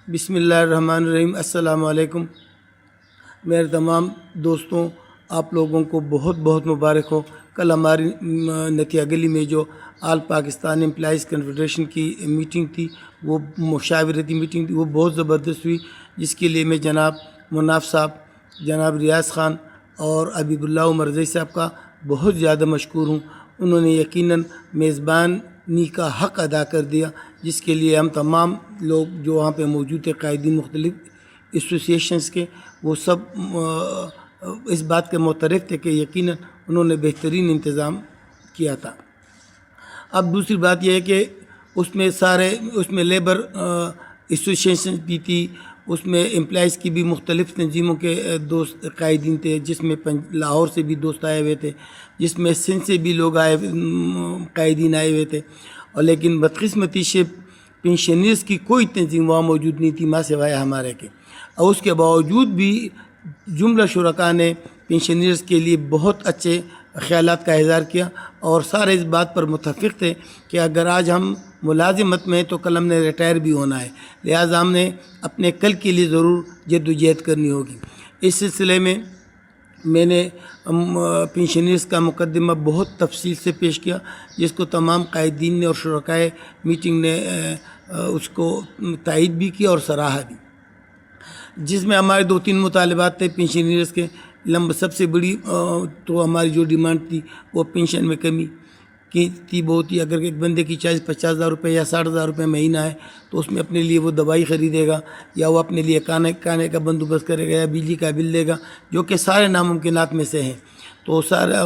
بسم اللہ الرحمن الرحیم۔ السلام علیکم میرے تمام دوستوں، آپ لوگوں کو بہت بہت مبارک ہو۔ کل ہماری نتیہ گلی میں جو آل پاکستان امپلائیز کنفیڈریشن کی میٹنگ تھی، وہ مشاورتی میٹنگ تھی، وہ بہت زبردست ہوئی، جس کے لیے میں جناب مناف صاحب، جناب ریاض خان اور حبیب اللہ مرزی صاحب کا بہت زیادہ مشکور ہوں۔ انہوں نے یقیناً میزبانی کا حق ادا کر دیا، جس کے لیے ہم تمام لوگ جو وہاں پہ موجود تھے، قائدین مختلف ایسوسیشنز کے، وہ سب اس بات کے معترف تھے کہ یقیناً انہوں نے بہترین انتظام کیا تھا۔ اب دوسری بات یہ ہے کہ اس میں لیبر ایسوسیشن بھی تھی، اس میں امپلائیز کی بھی مختلف تنظیموں کے دوست قائدین تھے، جس میں لاہور سے بھی دوست آئے ہوئے تھے، جس میں سندھ سے بھی لوگ قائدین آئے ہوئے تھے، اور لیکن بدقسمتی سے پینشنرز کی کوئی تنظیم وہاں موجود نہیں تھی ماں سوائے ہمارے کے، اور اس کے باوجود بھی جملہ شرکاء نے پینشنرز کے لیے بہت اچھے خیالات کا اظہار کیا، اور سارے اس بات پر متفق تھے کہ اگر آج ہم ملازمت میں تو کل ہم نے ریٹائر بھی ہونا ہے، لہٰذا ہم نے اپنے کل کے لیے ضرور جد و جہد کرنی ہوگی۔ اس سلسلے میں میں نے پینشنرز کا مقدمہ بہت تفصیل سے پیش کیا، جس کو تمام قائدین نے اور شرکائے میٹنگ نے اس کو تائید بھی کیا اور سراہا بھی، جس میں ہمارے 2-3 مطالبات تھے پینشنرز کے۔ سب سے بڑی تو ہماری جو ڈیمانڈ تھی وہ پینشن میں کمی کی تھی بہت ہی۔ اگر ایک بندے کی 40-50 ہزار روپے یا 60 ہزار روپے مہینہ ہے، تو اس میں اپنے لیے وہ دوائی خریدے گا، یا وہ اپنے لیے کھانے کا بندوبست کرے گا، یا بجلی کا بل دے گا، جو کہ سارے ناممکنات میں سے ہیں۔ تو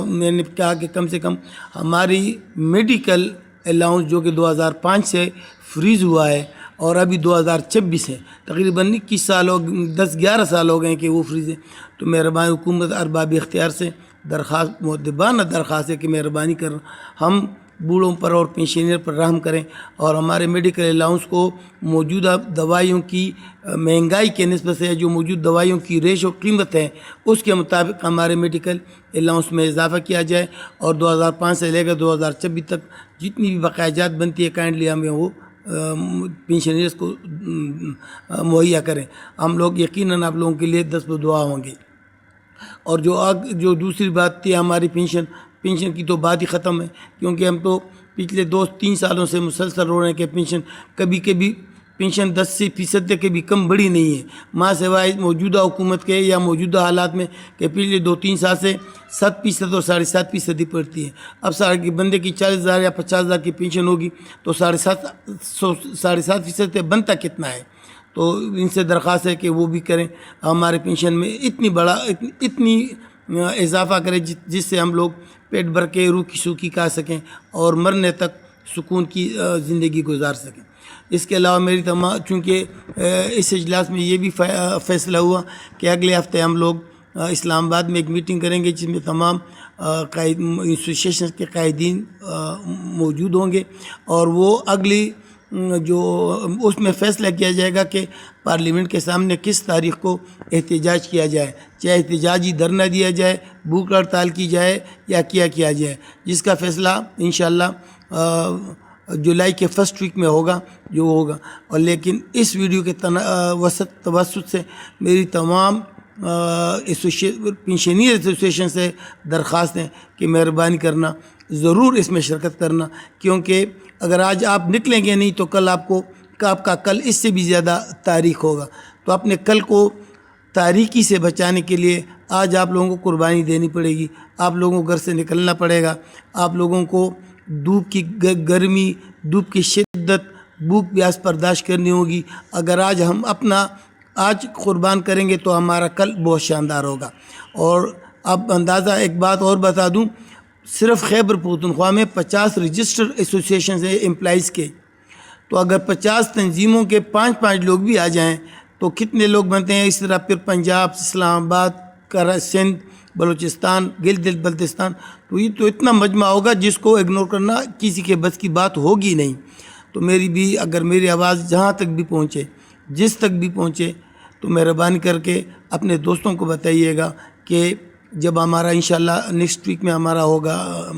میں نے کہا کہ کم سے کم ہماری میڈیکل الاؤنس جو کہ 2005 سے فریز ہوا ہے اور ابھی 2026 ہے، تقریباً 21 سال 10-11 سال ہو گئے ہیں کہ وہ فریز ہے، تو مہربانی حکومت ارباب اختیار سے درخواست، مؤدبانہ درخواست ہے کہ مہربانی کر ہم بوڑھوں پر اور پینشنر پر رحم کریں، اور ہمارے میڈیکل الاؤنس کو موجودہ دوائیوں کی مہنگائی کے نسبت سے جو موجود دوائیوں کی ریش و قیمت ہے، اس کے مطابق ہمارے میڈیکل الاؤنس میں اضافہ کیا جائے، اور 2005 سے لے کر 2026 تک جتنی بھی بقایا جات بنتی ہے کائنڈلی ہمیں وہ پینشنرز کو مہیا کریں۔ ہم لوگ یقیناً آپ لوگوں کے لیے دست دعا ہوں گے۔ اور جو دوسری بات تھی ہماری پینشن کی تو بات ہی ختم ہے، کیونکہ ہم تو پچھلے 2-3 سالوں سے مسلسل رو رہے ہیں کہ کبھی پینشن 10% سے کبھی کم بڑھی نہیں ہے، ماں سوائے موجودہ حکومت کے یا موجودہ حالات میں کہ پچھلے 2-3 سال سے 7% اور 7.5% ہی پڑتی ہے۔ اب سارے بندے کی 40 ہزار یا 50 ہزار کی پینشن ہوگی تو 7.5% سے بنتا کتنا ہے؟ تو ان سے درخواست ہے کہ وہ بھی کریں، ہمارے پینشن میں اتنی اضافہ کریں جس سے ہم لوگ پیٹ بھر کے روح کی سوکھی کھا سکیں اور مرنے تک سکون کی زندگی گزار سکیں۔ اس کے علاوہ چونکہ اس اجلاس میں یہ بھی فیصلہ ہوا کہ اگلے ہفتے ہم لوگ اسلام آباد میں ایک میٹنگ کریں گے، جس میں تمام ایسوسیشن کے قائدین موجود ہوں گے، اور وہ اگلی اس میں فیصلہ کیا جائے گا کہ پارلیمنٹ کے سامنے کس تاریخ کو احتجاج کیا جائے، چاہے احتجاجی دھرنا دیا جائے، بھوک ہڑتال کی جائے، یا کیا جائے، جس کا فیصلہ انشاءاللہ جولائی کے فرسٹ ویک میں ہوگا جو ہوگا۔ اور لیکن اس ویڈیو کے توسط سے میری تمام پینشنر ایسوسیشن سے درخواست ہے کہ مہربانی کرنا ضرور اس میں شرکت کرنا، کیونکہ اگر آج آپ نکلیں گے نہیں تو کل آپ کا کل اس سے بھی زیادہ تاریخ ہوگا۔ تو اپنے کل کو تاریکی سے بچانے کے لیے آج آپ لوگوں کو قربانی دینی پڑے گی، آپ لوگوں کو گھر سے نکلنا پڑے گا، آپ لوگوں کو دھوپ کی گرمی، دھوپ کی شدت، بھوک پیاس برداشت کرنی ہوگی۔ اگر ہم اپنا آج قربان کریں گے تو ہمارا کل بہت شاندار ہوگا۔ اور اب اندازہ ایک بات اور بتا دوں، صرف خیبر پختونخوا میں 50 رجسٹر ایسوسیشنز ہیں امپلائیز کے، تو اگر 50 تنظیموں کے 5 لوگ بھی آ جائیں تو کتنے لوگ بنتے ہیں؟ اس طرح پھر پنجاب، اسلام آباد، سندھ، بلوچستان، گلگت بلتستان، تو یہ تو اتنا مجمع ہوگا جس کو اگنور کرنا کسی کے بس کی بات ہوگی نہیں۔ تو اگر میری آواز جہاں تک بھی پہنچے، جس تک بھی پہنچے، تو مہربانی کر کے اپنے دوستوں کو بتائیے گا کہ جب ہمارا انشاءاللہ نیکسٹ ویک میں ہمارا ہوگا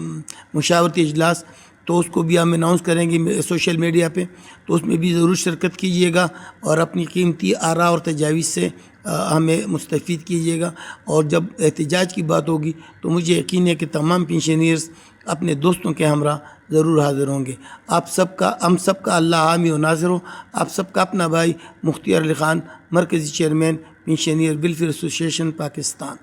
مشاورتی اجلاس، تو اس کو بھی ہم اناؤنس کریں گے سوشل میڈیا پہ، تو اس میں بھی ضرور شرکت کیجیے گا اور اپنی قیمتی آراء اور تجاویز سے ہمیں مستفید کیجیے گا۔ اور جب احتجاج کی بات ہوگی تو مجھے یقین ہے کہ تمام پنشنیئرز اپنے دوستوں کے ہمراہ ضرور حاضر ہوں گے۔ آپ سب کا، ہم سب کا اللہ حامی و ناصر ہو۔ آپ سب کا اپنا بھائی مختار علی خان، مرکزی چیئرمین پنشنیئر ویلفیئر ایسوسی ایشن پاکستان۔